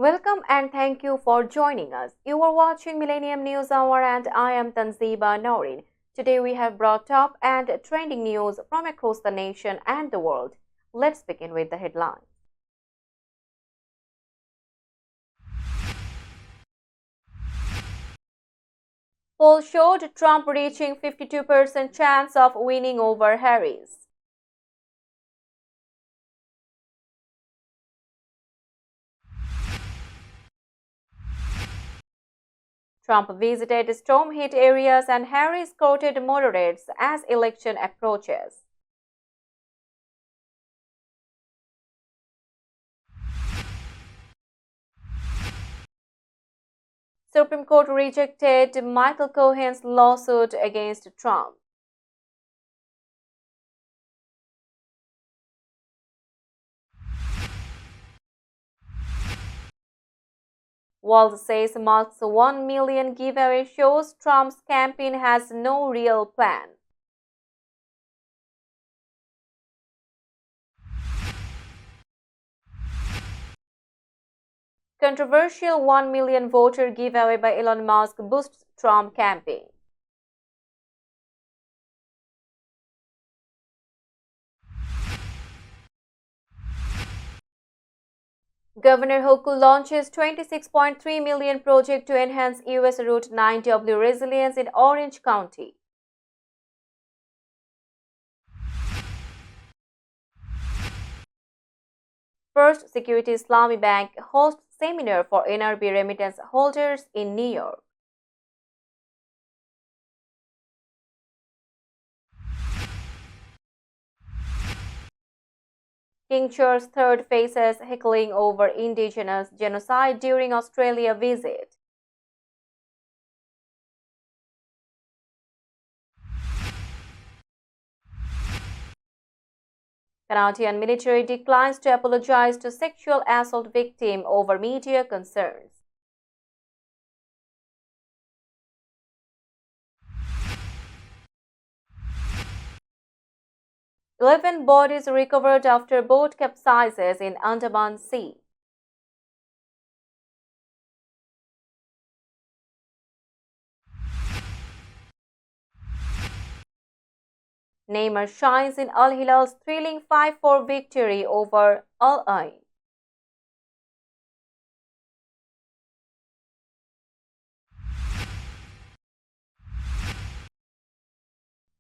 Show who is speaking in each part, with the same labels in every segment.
Speaker 1: Welcome and thank you for joining us. You are watching Millennium News Hour and I am Tanziba Noreen. Today we have brought top and trending news from across the nation and the world. Let's begin with the headlines. Poll showed Trump reaching 52% chance of winning over Harris. Trump visited storm-hit areas and Harris quoted moderates as election approaches. Supreme Court rejected Michael Cohen's lawsuit against Trump. Walz says Musk's $1 million giveaway shows Trump's campaign has no real plan. Controversial 1 million voter giveaway by Elon Musk boosts Trump campaign. Governor Hochul launches $26.3 million project to enhance U.S. Route 9W resilience in Orange County. First Security Islamic Bank hosts seminar for NRB remittance holders in New York. King Charles III faces heckling over indigenous genocide during Australia visit. Canadian military declines to apologize to sexual assault victim over media concerns. Eleven bodies recovered after boat capsizes in Andaman Sea. Neymar shines in Al Hilal's thrilling 5-4 victory over Al Ain.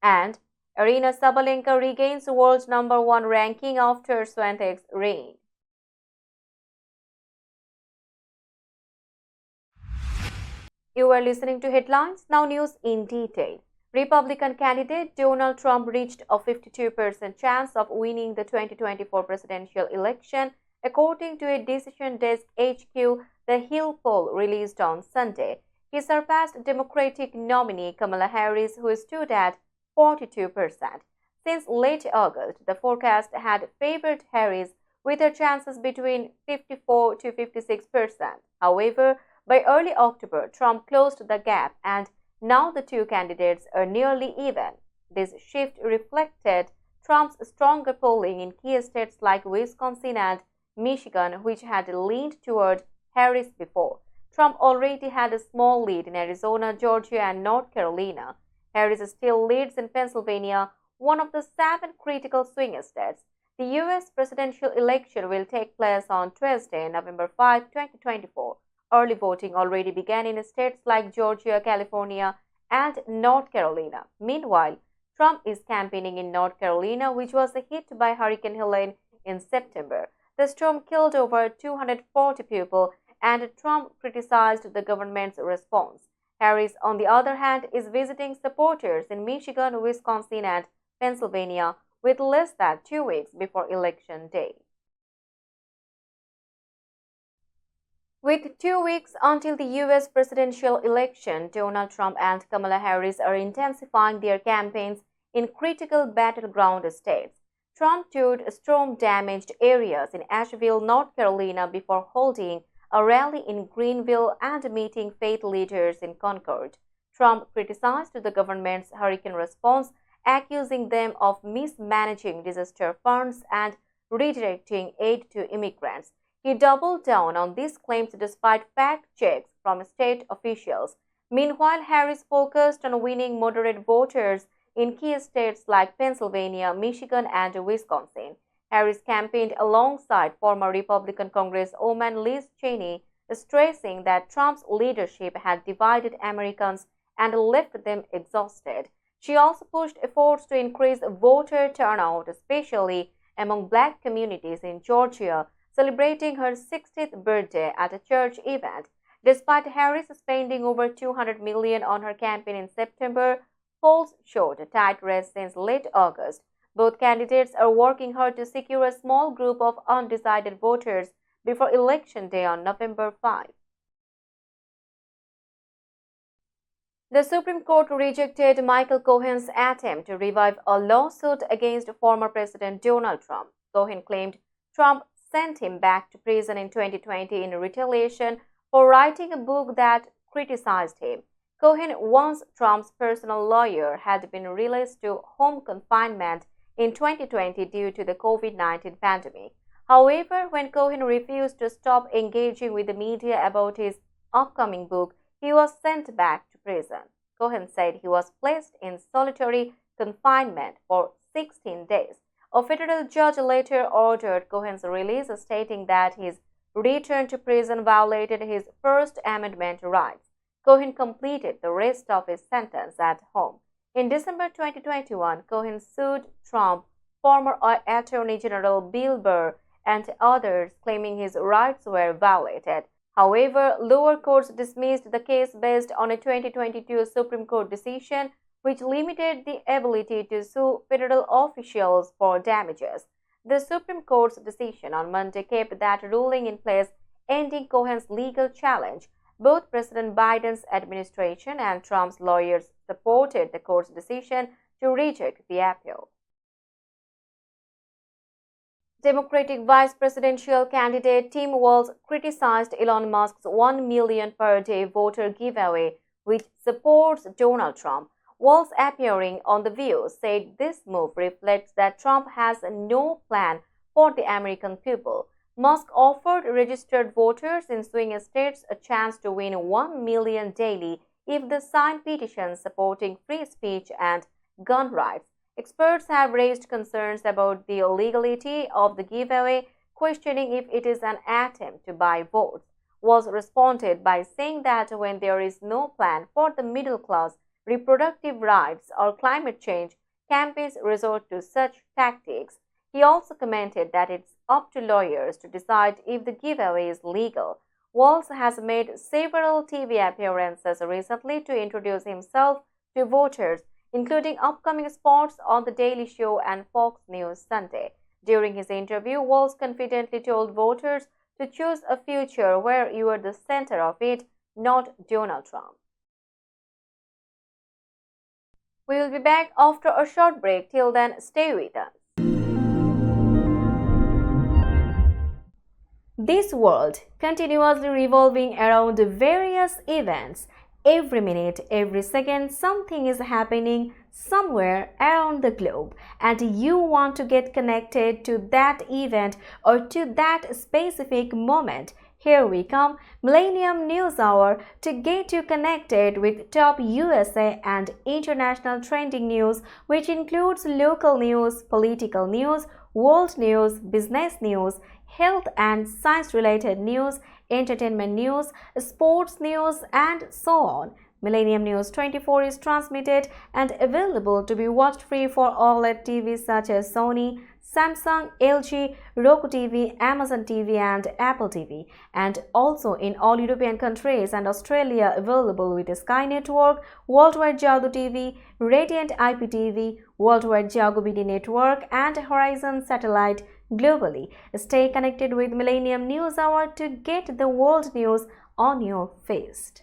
Speaker 1: And Aryna Sabalenka regains world number 1 ranking after Swiatek's reign. You are listening to Headlines, now news in detail. Republican candidate Donald Trump reached a 52% chance of winning the 2024 presidential election, according to a Decision Desk HQ, the Hill poll released on Sunday. He surpassed Democratic nominee Kamala Harris, who stood at 42%. Since late August, the forecast had favored Harris with her chances between 54 to 56%. However, by early October, Trump closed the gap and now the two candidates are nearly even. This shift reflected Trump's stronger polling in key states like Wisconsin and Michigan, which had leaned toward Harris before. Trump already had a small lead in Arizona, Georgia, and North Carolina. Harris still leads in Pennsylvania, one of the 7 critical swing states. The U.S. presidential election will take place on Tuesday, November 5, 2024. Early voting already began in states like Georgia, California, and North Carolina. Meanwhile, Trump is campaigning in North Carolina, which was hit by Hurricane Helene in September. The storm killed over 240 people, and Trump criticized the government's response. Harris, on the other hand, is visiting supporters in Michigan, Wisconsin, and Pennsylvania with less than 2 weeks before Election Day. With 2 weeks until the U.S. presidential election, Donald Trump and Kamala Harris are intensifying their campaigns in critical battleground states. Trump toured storm-damaged areas in Asheville, North Carolina before holding a rally in Greenville and meeting faith leaders in Concord. Trump criticized the government's hurricane response, accusing them of mismanaging disaster funds and redirecting aid to immigrants. He doubled down on these claims despite fact checks from state officials. Meanwhile, Harris focused on winning moderate voters in key states like Pennsylvania, Michigan, and Wisconsin. Harris campaigned alongside former Republican Congresswoman Liz Cheney, stressing that Trump's leadership had divided Americans and left them exhausted. She also pushed efforts to increase voter turnout, especially among black communities in Georgia, celebrating her 60th birthday at a church event. Despite Harris spending over $200 million on her campaign in September, polls showed a tight race since late August. Both candidates are working hard to secure a small group of undecided voters before Election Day on November 5. The Supreme Court rejected Michael Cohen's attempt to revive a lawsuit against former President Donald Trump. Cohen claimed Trump sent him back to prison in 2020 in retaliation for writing a book that criticized him. Cohen, once Trump's personal lawyer, had been released to home confinement in 2020 due to the COVID-19 pandemic. However, when Cohen refused to stop engaging with the media about his upcoming book, he was sent back to prison. Cohen said he was placed in solitary confinement for 16 days. A federal judge later ordered Cohen's release, stating that his return to prison violated his First Amendment rights. Cohen completed the rest of his sentence at home. In December 2021, Cohen sued Trump, former Attorney General Bill Barr, and others, claiming his rights were violated. However, lower courts dismissed the case based on a 2022 Supreme Court decision which limited the ability to sue federal officials for damages. The Supreme Court's decision on Monday kept that ruling in place, ending Cohen's legal challenge. Both President Biden's administration and Trump's lawyers supported the court's decision to reject the appeal. Democratic vice presidential candidate Tim Walz criticized Elon Musk's 1 million per day voter giveaway, which supports Donald Trump. Walz, appearing on The View, said this move reflects that Trump has no plan for the American people. Musk offered registered voters in swing states a chance to win 1 million daily if they sign petitions supporting free speech and gun rights. Experts have raised concerns about the legality of the giveaway, questioning if it is an attempt to buy votes. Walz responded by saying that when there is no plan for the middle class, reproductive rights, or climate change, campaigns resort to such tactics. He also commented that it's up to lawyers to decide if the giveaway is legal. Walz has made several TV appearances recently to introduce himself to voters, including upcoming spots on The Daily Show and Fox News Sunday. During his interview, Walz confidently told voters to choose a future where you are the center of it, not Donald Trump. We will be back after a short break. Till then, stay with us. This world continuously revolving around various events. Every minute, every second, something is happening somewhere around the globe, and you want to get connected to that event or to that specific moment. Here we come, Millennium News Hour, to get you connected with top USA and international trending news, which includes local news, political news, world news, business news, health and science-related news, entertainment news, sports news, and so on. Millennium News 24 is transmitted and available to be watched free for OLED TVs such as Sony, Samsung, LG, Roku TV, Amazon TV, and Apple TV, and also in all European countries and Australia available with Sky Network, Worldwide Jago TV, Radiant IPTV, Worldwide Jago BD Network, and Horizon Satellite globally. Stay connected with Millennium News Hour to get the world news on your fist.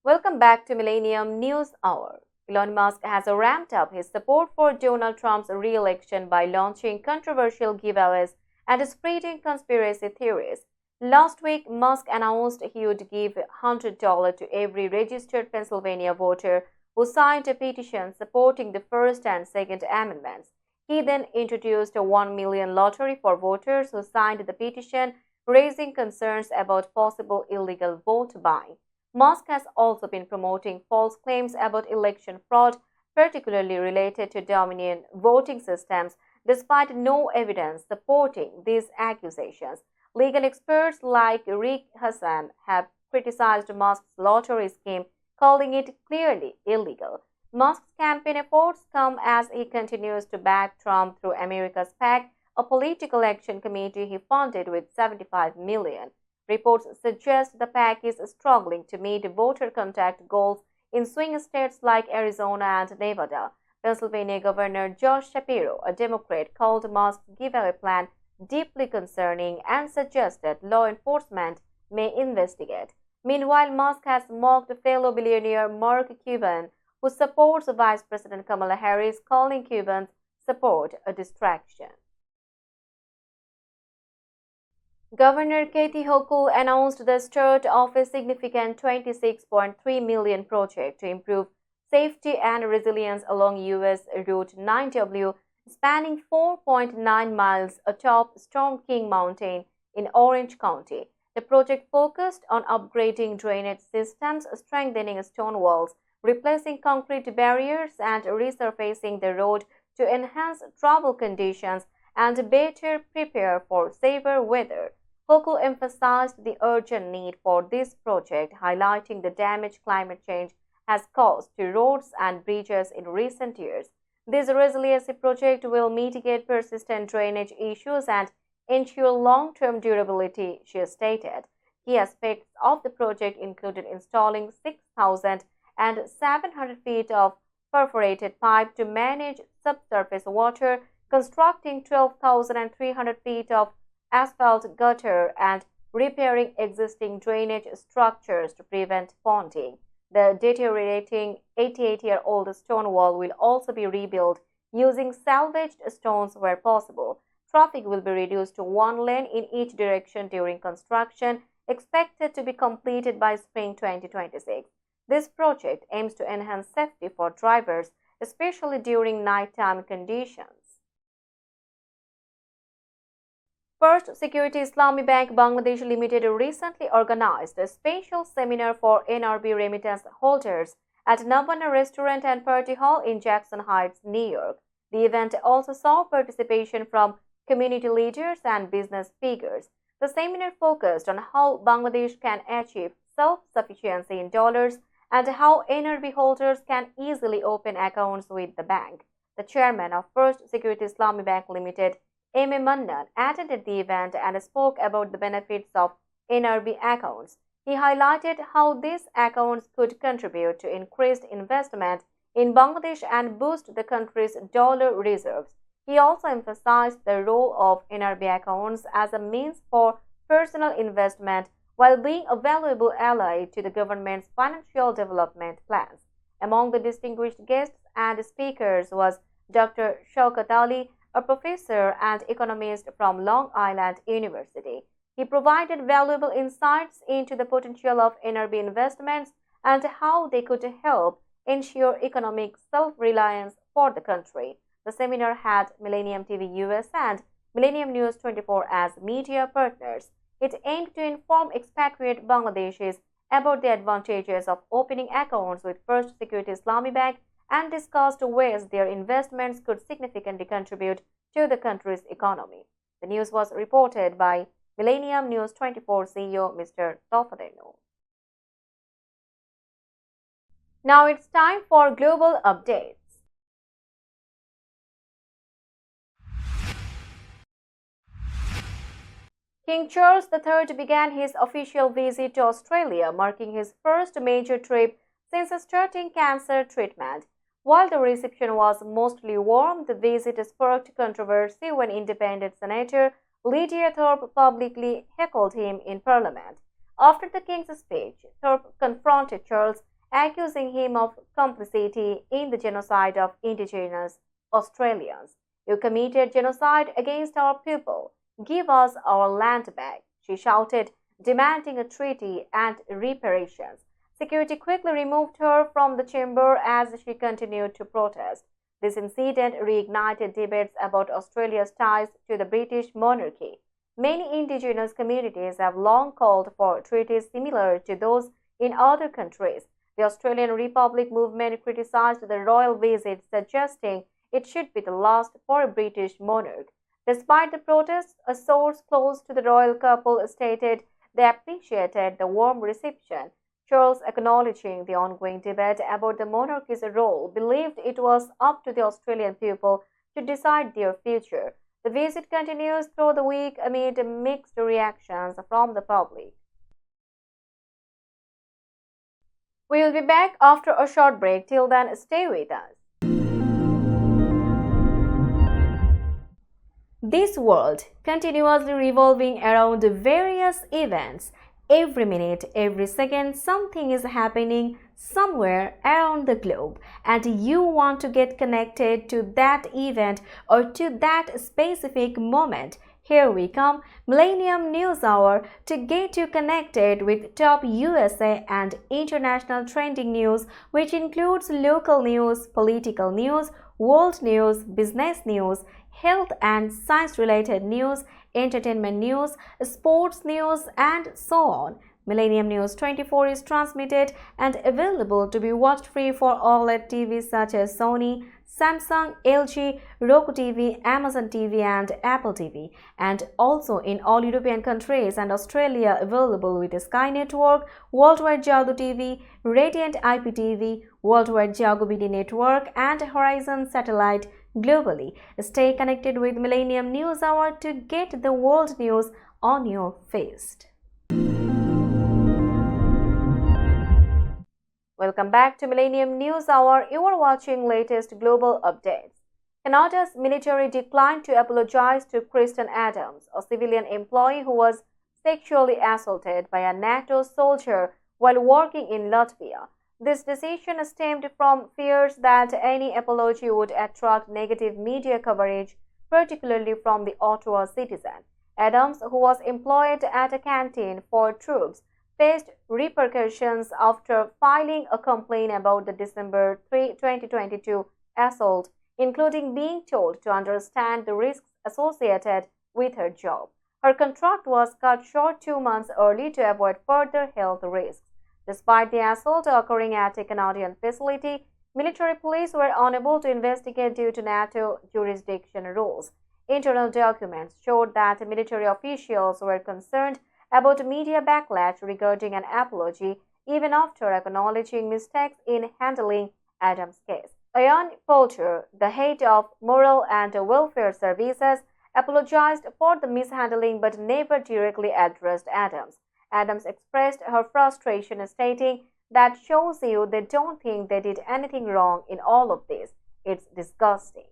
Speaker 1: Welcome back to Millennium News Hour. Elon Musk has ramped up his support for Donald Trump's re-election by launching controversial giveaways and spreading conspiracy theories. Last week, Musk announced he would give $100 to every registered Pennsylvania voter who signed a petition supporting the First and Second Amendments. He then introduced a 1 million lottery for voters who signed the petition, raising concerns about possible illegal vote buying. Musk has also been promoting false claims about election fraud, particularly related to Dominion voting systems, despite no evidence supporting these accusations. Legal experts like Rick Hassan have criticized Musk's lottery scheme, calling it clearly illegal. Musk's campaign efforts come as he continues to back Trump through America's PAC, a political action committee he funded with $75 million. Reports suggest the PAC is struggling to meet voter contact goals in swing states like Arizona and Nevada. Pennsylvania Governor Josh Shapiro, a Democrat, called Musk's giveaway plan deeply concerning and suggested law enforcement may investigate. Meanwhile, Musk has mocked fellow billionaire Mark Cuban, who supports Vice President Kamala Harris, calling Cuban's support a distraction. Governor Kathy Hochul announced the start of a significant $26.3 million project to improve safety and resilience along U.S. Route 9W, spanning 4.9 miles atop Storm King Mountain in Orange County. The project focused on upgrading drainage systems, strengthening stone walls, replacing concrete barriers, and resurfacing the road to enhance travel conditions and better prepare for severe weather. Hochul emphasized the urgent need for this project, highlighting the damage climate change has caused to roads and bridges in recent years. This resiliency project will mitigate persistent drainage issues and ensure long-term durability, she stated. Key aspects of the project included installing 6,700 feet of perforated pipe to manage subsurface water, constructing 12,300 feet of asphalt gutter, and repairing existing drainage structures to prevent ponding. The deteriorating 88-year-old stone wall will also be rebuilt using salvaged stones where possible. Traffic will be reduced to one lane in each direction during construction, expected to be completed by spring 2026. This project aims to enhance safety for drivers, especially during nighttime conditions. First Security Islami Bank Bangladesh Limited recently organized a special seminar for NRB remittance holders at Navana Restaurant and Party Hall in Jackson Heights, New York. The event also saw participation from community leaders and business figures. The seminar focused on how Bangladesh can achieve self-sufficiency in dollars and how NRB holders can easily open accounts with the bank. The chairman of First Security Islami Bank Limited, M.A. Mannan, attended the event and spoke about the benefits of NRB accounts. He highlighted how these accounts could contribute to increased investment in Bangladesh and boost the country's dollar reserves. He also emphasized the role of NRB accounts as a means for personal investment while being a valuable ally to the government's financial development plans. Among the distinguished guests and speakers was Dr. Shaukat Ali, a professor and economist from Long Island University. He provided valuable insights into the potential of NRB investments and how they could help ensure economic self-reliance for the country. The seminar had Millennium TV US and Millennium News 24 as media partners. It aimed to inform expatriate Bangladeshis about the advantages of opening accounts with First Security Islami Bank and discussed ways their investments could significantly contribute to the country's economy. The news was reported by Millennium News 24 CEO Mr. Tofadeno. Now it's time for global updates. King Charles III began his official visit to Australia, marking his first major trip since starting cancer treatment. While the reception was mostly warm, the visit sparked controversy when independent Senator Lydia Thorpe publicly heckled him in Parliament. After the King's speech, Thorpe confronted Charles, accusing him of complicity in the genocide of Indigenous Australians. "You committed genocide against our people. Give us our land back," she shouted, demanding a treaty and reparations. Security quickly removed her from the chamber as she continued to protest. This incident reignited debates about Australia's ties to the British monarchy. Many indigenous communities have long called for treaties similar to those in other countries. The Australian Republic movement criticized the royal visit, suggesting it should be the last for a British monarch. Despite the protests, a source close to the royal couple stated they appreciated the warm reception. Charles, acknowledging the ongoing debate about the monarchy's role, believed it was up to the Australian people to decide their future. The visit continues through the week amid mixed reactions from the public. We will be back after a short break. Till then, stay with us. This world continuously revolving around various events. Every minute, every second, something is happening somewhere around the globe, and you want to get connected to that event or to that specific moment. Here we come, Millennium News Hour, to get you connected with top USA and international trending news, which includes local news, political news, world news, business news, health and science-related news, entertainment news, sports news, and so on. Millennium News 24 is transmitted and available to be watched free for OLED TVs such as Sony, Samsung, LG, Roku TV, Amazon TV, and Apple TV, and also in all European countries and Australia available with Sky Network, Worldwide Jago TV, Radiant IPTV, Worldwide Jago BD Network, and Horizon Satellite globally. Stay connected with Millennium News Hour to get the world news on your feast. Welcome back to Millennium News Hour. You are watching latest global updates. Canada's military declined to apologize to Kristen Adams, a civilian employee who was sexually assaulted by a NATO soldier while working in Latvia. This decision stemmed from fears that any apology would attract negative media coverage, particularly from the Ottawa Citizen. Adams, who was employed at a canteen for troops, faced repercussions after filing a complaint about the December 3, 2022 assault, including being told to understand the risks associated with her job. Her contract was cut short 2 months early to avoid further health risks. Despite the assault occurring at a Canadian facility, military police were unable to investigate due to NATO jurisdiction rules. Internal documents showed that military officials were concerned about media backlash regarding an apology, even after acknowledging mistakes in handling Adams' case. Ian Poulter, the head of Moral and Welfare Services, apologized for the mishandling but never directly addressed Adams. Adams expressed her frustration, stating, "That shows you they don't think they did anything wrong in all of this. It's disgusting."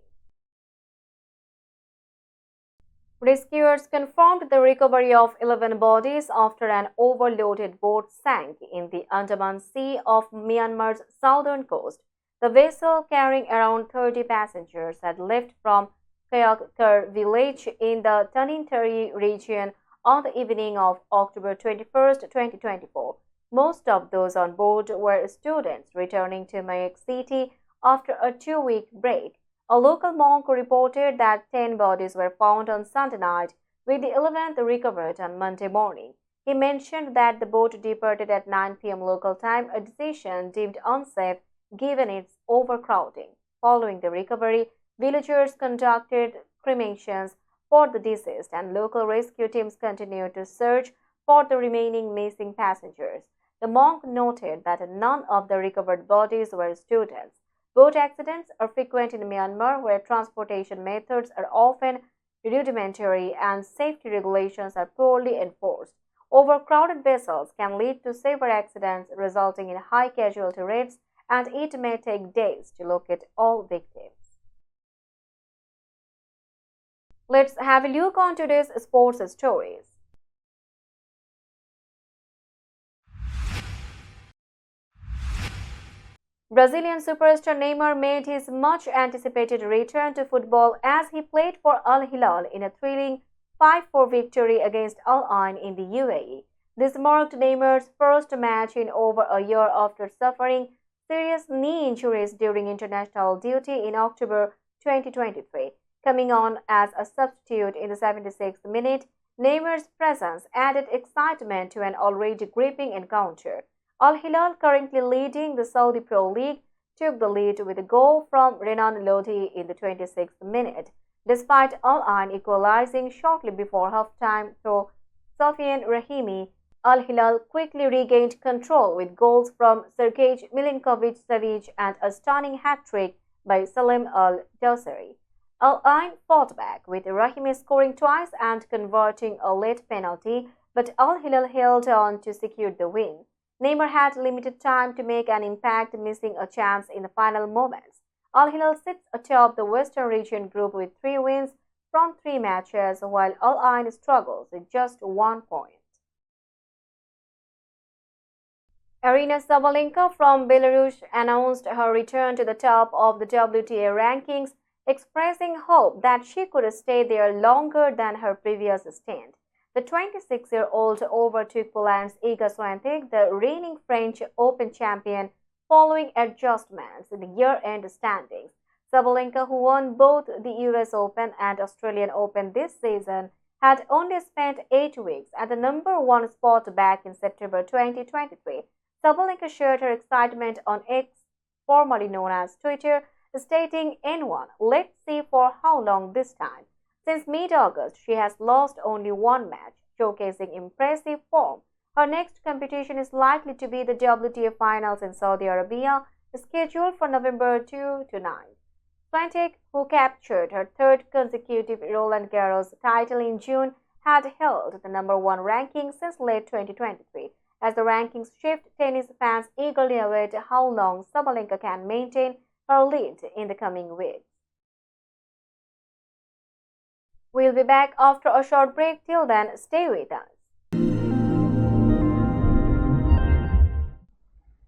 Speaker 1: Rescuers confirmed the recovery of 11 bodies after an overloaded boat sank in the Andaman Sea of Myanmar's southern coast. The vessel, carrying around 30 passengers, had left from Kayakar village in the Tanintiri region on the evening of October 21, 2024. Most of those on board were students returning to Mayak City after a 2-week break. A local monk reported that 10 bodies were found on Sunday night, with the 11th recovered on Monday morning. He mentioned that the boat departed at 9 p.m. local time, a decision deemed unsafe given its overcrowding. Following the recovery, villagers conducted cremations for the deceased, and local rescue teams continued to search for the remaining missing passengers. The monk noted that none of the recovered bodies were students. Boat accidents are frequent in Myanmar, where transportation methods are often rudimentary and safety regulations are poorly enforced. Overcrowded vessels can lead to severe accidents, resulting in high casualty rates, and it may take days to locate all victims. Let's have a look on today's sports stories. Brazilian superstar Neymar made his much-anticipated return to football as he played for Al Hilal in a thrilling 5-4 victory against Al Ain in the UAE. This marked Neymar's first match in over a year after suffering serious knee injuries during international duty in October 2023. Coming on as a substitute in the 76th minute, Neymar's presence added excitement to an already gripping encounter. Al Hilal, currently leading the Saudi Pro League, took the lead with a goal from Renan Lodi in the 26th minute, despite Al Ain equalizing shortly before halftime through Sofian Rahimi. Al Hilal quickly regained control with goals from Sergej Milinkovic-Savic and a stunning hat-trick by Salim Al Dosari. Al Ain fought back, with Rahimi scoring twice and converting a late penalty, but Al Hilal held on to secure the win. Neymar had limited time to make an impact, missing a chance in the final moments. Al Hilal sits atop the Western Region group with 3 wins from 3 matches, while Al Ain struggles with just 1 point. Aryna Sabalenka from Belarus announced her return to the top of the WTA rankings, expressing hope that she could stay there longer than her previous stint. The 26-year-old overtook Poland's Iga Swiatek, the reigning French Open champion, following adjustments in the year-end standings. Sabalenka, who won both the US Open and Australian Open this season, had only spent 8 weeks at the number 1 spot back in September 2023. Sabalenka shared her excitement on X, formerly known as Twitter, stating, "N1, let's see for how long this time." Since mid-August, she has lost only 1 match, showcasing impressive form. Her next competition is likely to be the WTA Finals in Saudi Arabia, scheduled for November 2 to 9. Swiatek, who captured her 3rd consecutive Roland Garros title in June, had held the number 1 ranking since late 2023. As the rankings shift, tennis fans eagerly await how long Sabalenka can maintain her lead in the coming weeks. We'll be back after a short break. Till then, stay with us.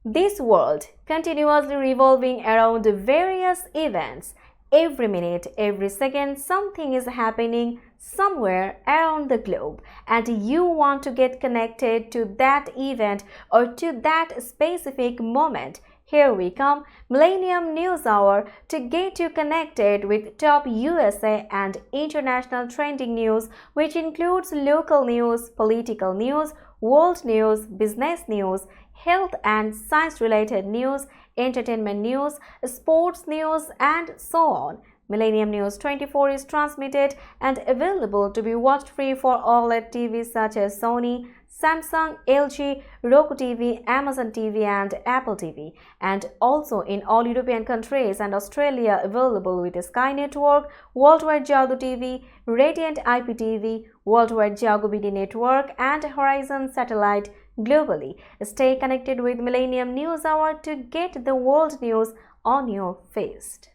Speaker 1: This world continuously revolving around various events. Every minute, every second, something is happening somewhere around the globe, and you want to get connected to that event or to that specific moment. Here we come, Millennium News Hour, to get you connected with top USA and international trending news, which includes local news, political news, world news, business news, health and science-related news, entertainment news, sports news, and so on. Millennium News 24 is transmitted and available to be watched free for OLED TVs such as Sony, Samsung, LG, Roku TV, Amazon TV, and Apple TV, and also in all European countries and Australia available with Sky Network, Worldwide Jago TV, Radiant IPTV, Worldwide Jago BD Network, and Horizon Satellite globally. Stay connected with Millennium News Hour to get the world news on your fist.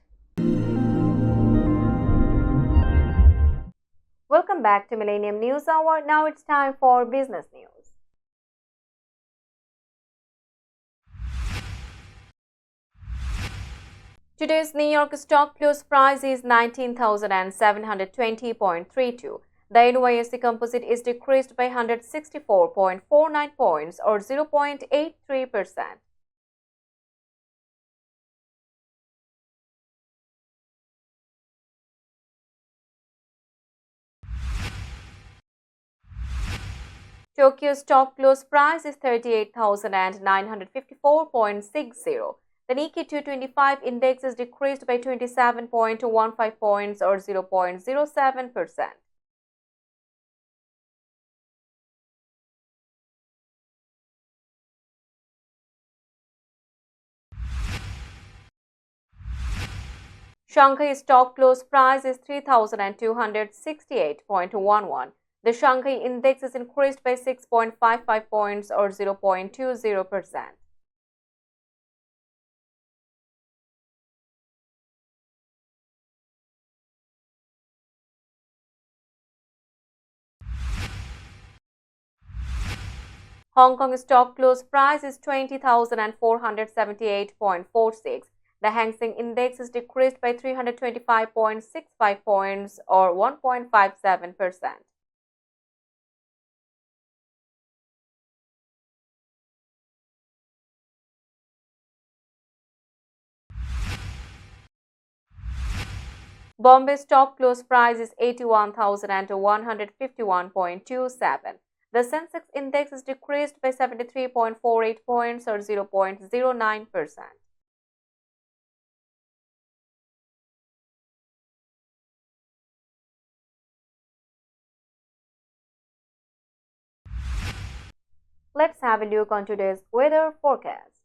Speaker 1: Welcome back to Millennium News Hour. Now it's time for business news. Today's New York stock close price is 19,720.32. The NYSE Composite is decreased by 164.49 points or 0.83%. Tokyo stock close price is 38,954.60. The Nikkei 225 index is decreased by 27.15 points or 0.07%. Shanghai stock close price is 3,268.11. The Shanghai index is increased by 6.55 points or 0.20%. Hong Kong stock close price is 20,478.46. The Hang Seng Index is decreased by 325.65 points or 1.57%. Bombay stock close price is 81,151.27. The Sensex index is decreased by 73.48 points or 0.09%. Let's have a look on today's weather forecast.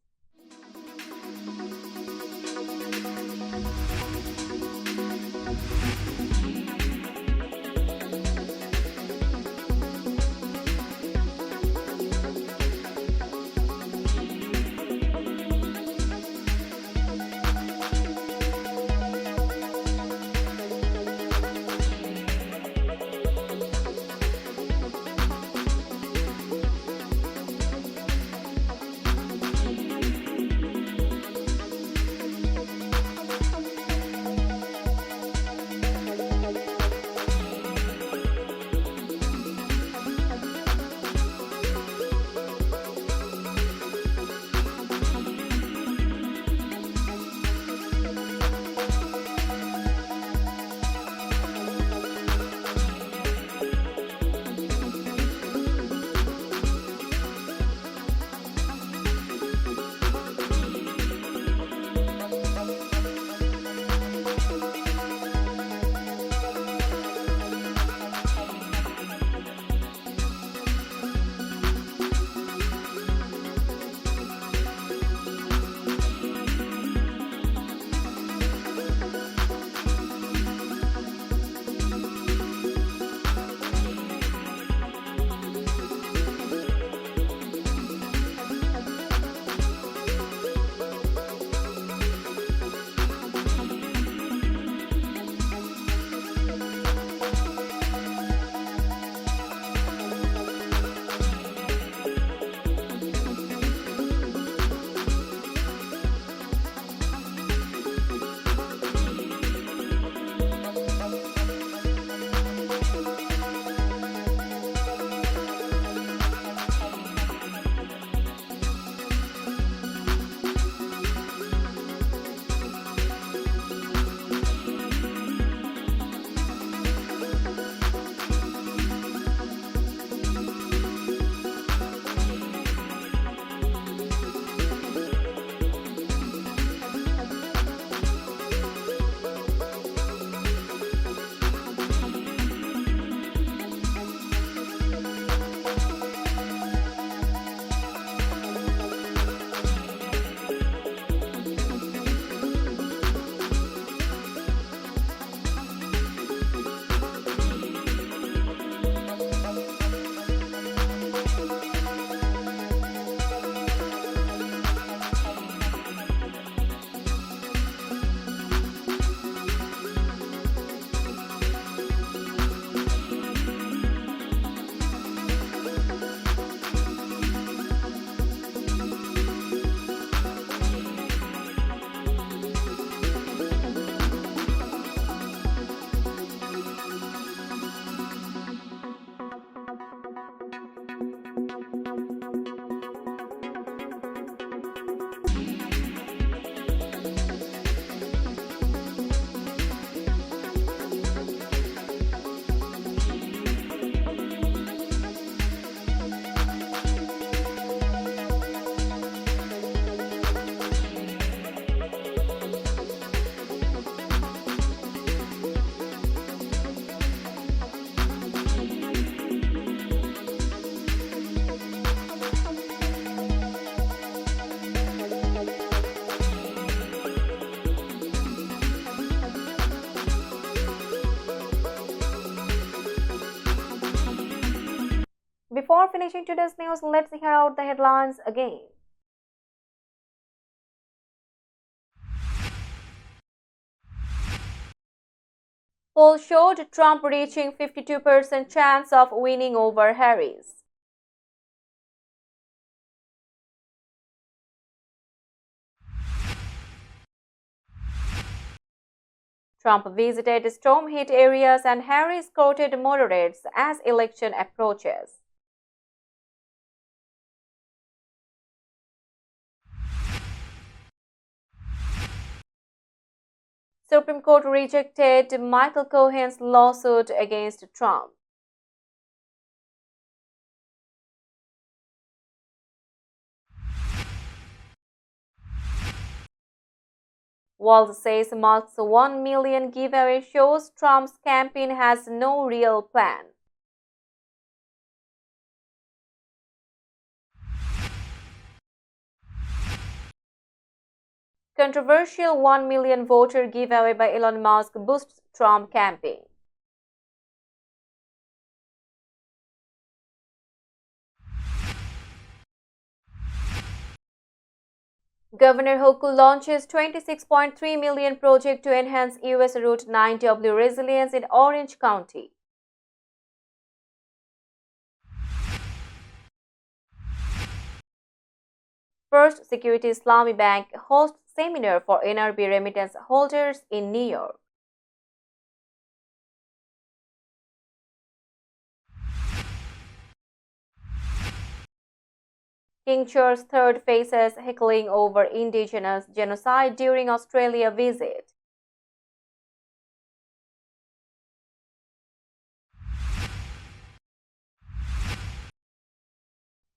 Speaker 1: Before finishing today's news, let's hear out the headlines again. Poll showed Trump reaching 52% chance of winning over Harris. Trump visited storm-hit areas and Harris courted moderates as election approaches. Supreme Court rejected Michael Cohen's lawsuit against Trump. Walz says Musk's 1 million giveaway shows Trump's campaign has no real plan. Controversial 1 million voter giveaway by Elon Musk boosts Trump campaign. Governor Hochul launches $26.3 million project to enhance U.S. Route 9W resilience in Orange County. First Security Islami Bank hosts seminar for NRB remittance holders in New York. King Charles III faces heckling over indigenous genocide during Australia visit.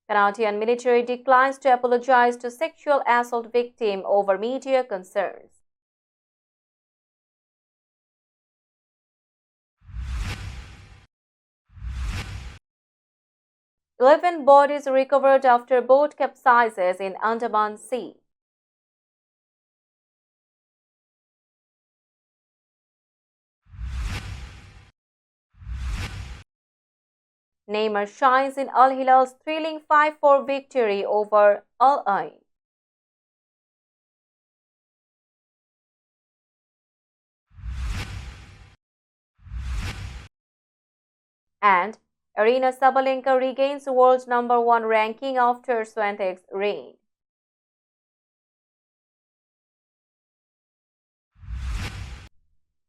Speaker 1: Canadian military declines to apologize to sexual assault victim over media concerns. "11 bodies recovered after boat capsizes in Andaman Sea." Neymar shines in Al Hilal's thrilling 5-4 victory over Al Ain. And Aryna Sabalenka regains world #1 ranking after Swiatek's reign.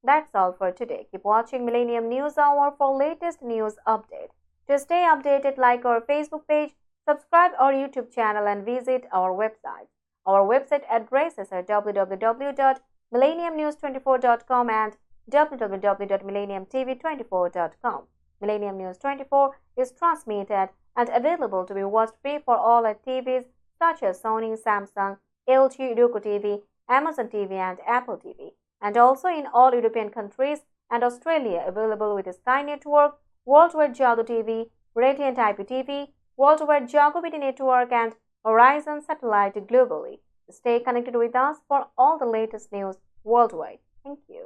Speaker 1: That's all for today. Keep watching Millennium News Hour for latest news update. To stay updated, like our Facebook page, subscribe our YouTube channel and visit our website. Our website addresses are www.millenniumnews24.com and www.millenniumtv24.com. Millennium News 24 is transmitted and available to be watched free for all at TVs such as Sony, Samsung, LG, Roku TV, Amazon TV and Apple TV, and also in all European countries and Australia, available with Sky Network, Worldwide Jago TV, Radiant IPTV, Worldwide Jago BT Network and Horizon Satellite globally. Stay connected with us for all the latest news worldwide. Thank you.